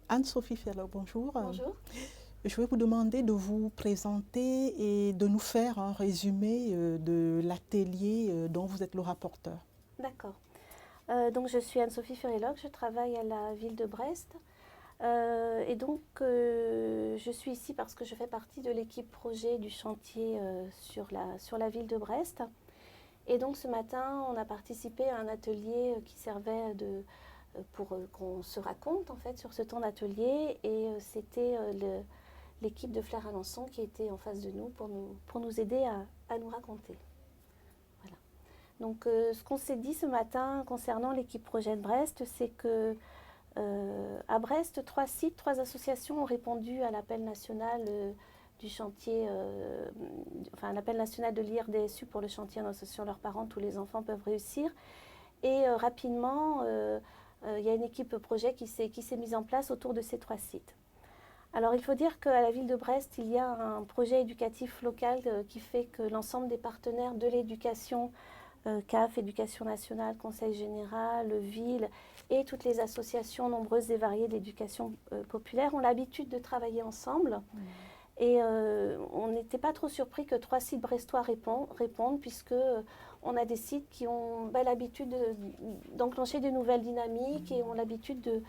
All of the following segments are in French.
Anne-Sophie Ferlo, bonjour. Bonjour. Je vais vous demander de vous présenter et de nous faire un résumé de l'atelier dont vous êtes le rapporteur. D'accord. Donc je suis Anne-Sophie Ferreloc, je travaille à la ville de Brest. Je suis ici parce que je fais partie de l'équipe projet du chantier sur la ville de Brest. Et donc ce matin, on a participé à un atelier qui servait pour qu'on se raconte en fait sur ce temps d'atelier. Et c'était l'équipe de Fleur Alençon qui était en face de nous pour nous aider à nous raconter. Voilà. Donc ce qu'on s'est dit ce matin concernant l'équipe projet de Brest, c'est que à Brest, 3 sites, 3 associations ont répondu à l'appel national du chantier, l'appel national de l'IRDSU pour le chantier en associant leurs parents, tous les enfants peuvent réussir. Et rapidement, il y a une équipe projet qui s'est mise en place autour de ces 3 sites. Alors il faut dire qu'à la ville de Brest, il y a un projet éducatif local qui fait que l'ensemble des partenaires de l'éducation, CAF, Éducation nationale, Conseil général, ville et toutes les associations nombreuses et variées d'éducation populaire ont l'habitude de travailler ensemble. Et on n'était pas trop surpris que 3 sites brestois répondent puisque on a des sites qui ont l'habitude d'enclencher de nouvelles dynamiques et ont l'habitude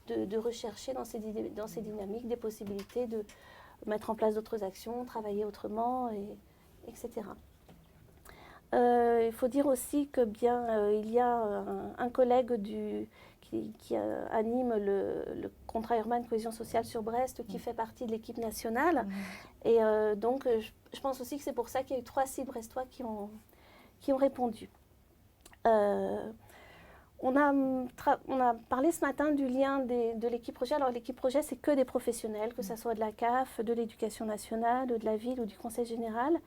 de rechercher dans ces dynamiques des possibilités de mettre en place d'autres actions, travailler autrement, etc. Il faut dire aussi que il y a un collègue qui anime le contrat urbain de cohésion sociale sur Brest qui fait partie de l'équipe nationale. Et donc je pense aussi que c'est pour ça qu'il y a eu 3 sites brestois qui ont répondu. On a parlé ce matin du lien de l'équipe projet. Alors l'équipe projet, c'est que des professionnels, que ce soit de la CAF, de l'éducation nationale, de la ville ou du conseil général.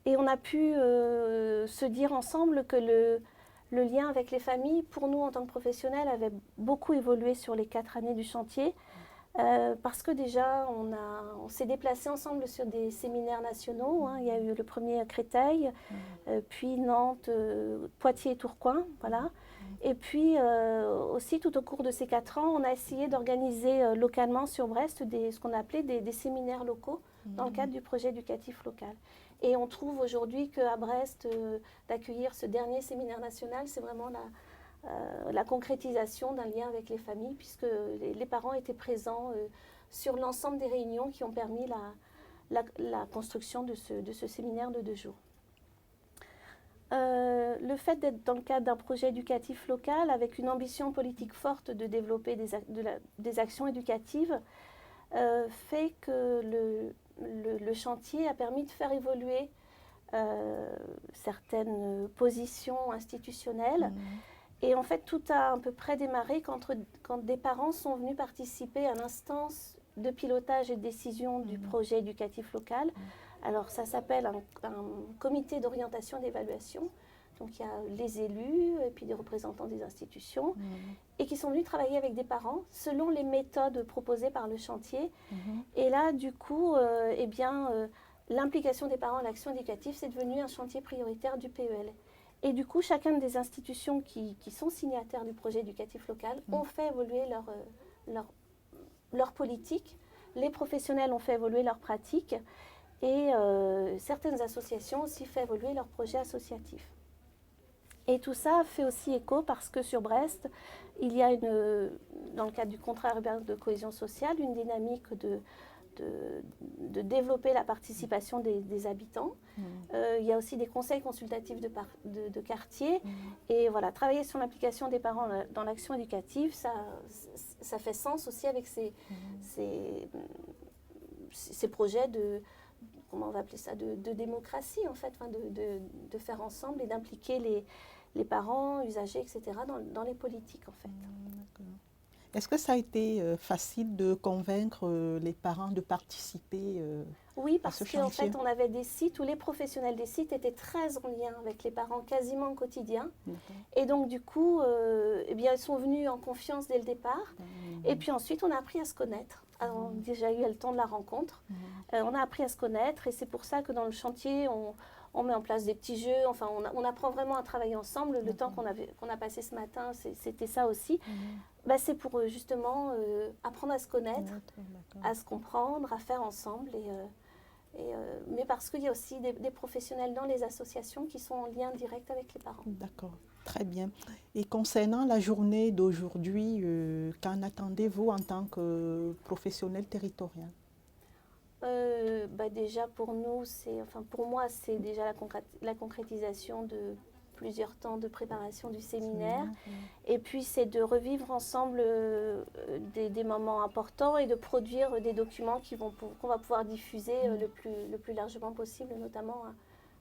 Et on a pu se dire ensemble que le lien avec les familles, pour nous en tant que professionnels, avait beaucoup évolué sur les 4 années du chantier. Parce que déjà, on s'est déplacés ensemble sur des séminaires nationaux. Il y a eu le premier à Créteil, puis Nantes, Poitiers et Tourcoing. Voilà. Et puis aussi, tout au cours de ces 4 ans, on a essayé d'organiser localement sur Brest ce qu'on appelait des séminaires locaux dans le cadre du projet éducatif local. Et on trouve aujourd'hui qu'à Brest, d'accueillir ce dernier séminaire national, c'est vraiment la concrétisation d'un lien avec les familles, puisque les parents étaient présents sur l'ensemble des réunions qui ont permis la construction de ce séminaire de 2 jours. Le fait d'être dans le cadre d'un projet éducatif local avec une ambition politique forte de développer des actions éducatives fait que le chantier a permis de faire évoluer certaines positions institutionnelles. Et en fait, tout a à peu près démarré quand des parents sont venus participer à l'instance de pilotage et de décision du projet éducatif local. Alors, ça s'appelle un comité d'orientation et d'évaluation. Donc, il y a les élus et puis des représentants des institutions et qui sont venus travailler avec des parents selon les méthodes proposées par le chantier. Et là, du coup, l'implication des parents à l'action éducative, c'est devenu un chantier prioritaire du PEL. Et du coup, chacune des institutions qui sont signataires du projet éducatif local ont fait évoluer leur politique. Les professionnels ont fait évoluer leurs pratiques. Et certaines associations ont aussi fait évoluer leurs projets associatifs. Et tout ça fait aussi écho parce que sur Brest, il y a dans le cadre du contrat urbain de cohésion sociale, une dynamique de développer la participation des habitants. Il y a aussi des conseils consultatifs de quartier. Et voilà, travailler sur l'implication des parents dans l'action éducative, ça fait sens aussi avec ces projets comment on va appeler ça, de démocratie en fait, de faire ensemble et d'impliquer les parents, usagers, etc. dans les politiques en fait. Est-ce que ça a été facile de convaincre les parents de participer Oui, parce qu'en fait, on avait des sites où les professionnels des sites étaient très en lien avec les parents quasiment au quotidien. Et donc, du coup, ils sont venus en confiance dès le départ. Et puis ensuite, on a appris à se connaître. Alors, on a déjà eu le temps de la rencontre. On a appris à se connaître et c'est pour ça que dans le chantier, on met en place des petits jeux. Enfin, on apprend vraiment à travailler ensemble. Le temps qu'on a passé ce matin, c'était ça aussi. Bah, c'est pour justement apprendre à se connaître, D'accord. à se comprendre, à faire ensemble. Mais parce qu'il y a aussi des professionnels dans les associations qui sont en lien direct avec les parents. D'accord, très bien. Et concernant la journée d'aujourd'hui, qu'en attendez-vous en tant que professionnel territorial? Bah déjà pour nous, enfin pour moi, c'est déjà la concrétisation de plusieurs temps de préparation du séminaire. Et puis c'est de revivre ensemble des moments importants et de produire des documents qu'on va pouvoir diffuser le plus largement possible, notamment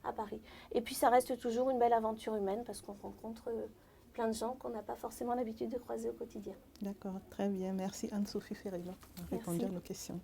à Paris. Et puis ça reste toujours une belle aventure humaine parce qu'on rencontre plein de gens qu'on n'a pas forcément l'habitude de croiser au quotidien. D'accord, très bien. Merci Anne-Sophie Ferreira d'avoir répondu à nos questions.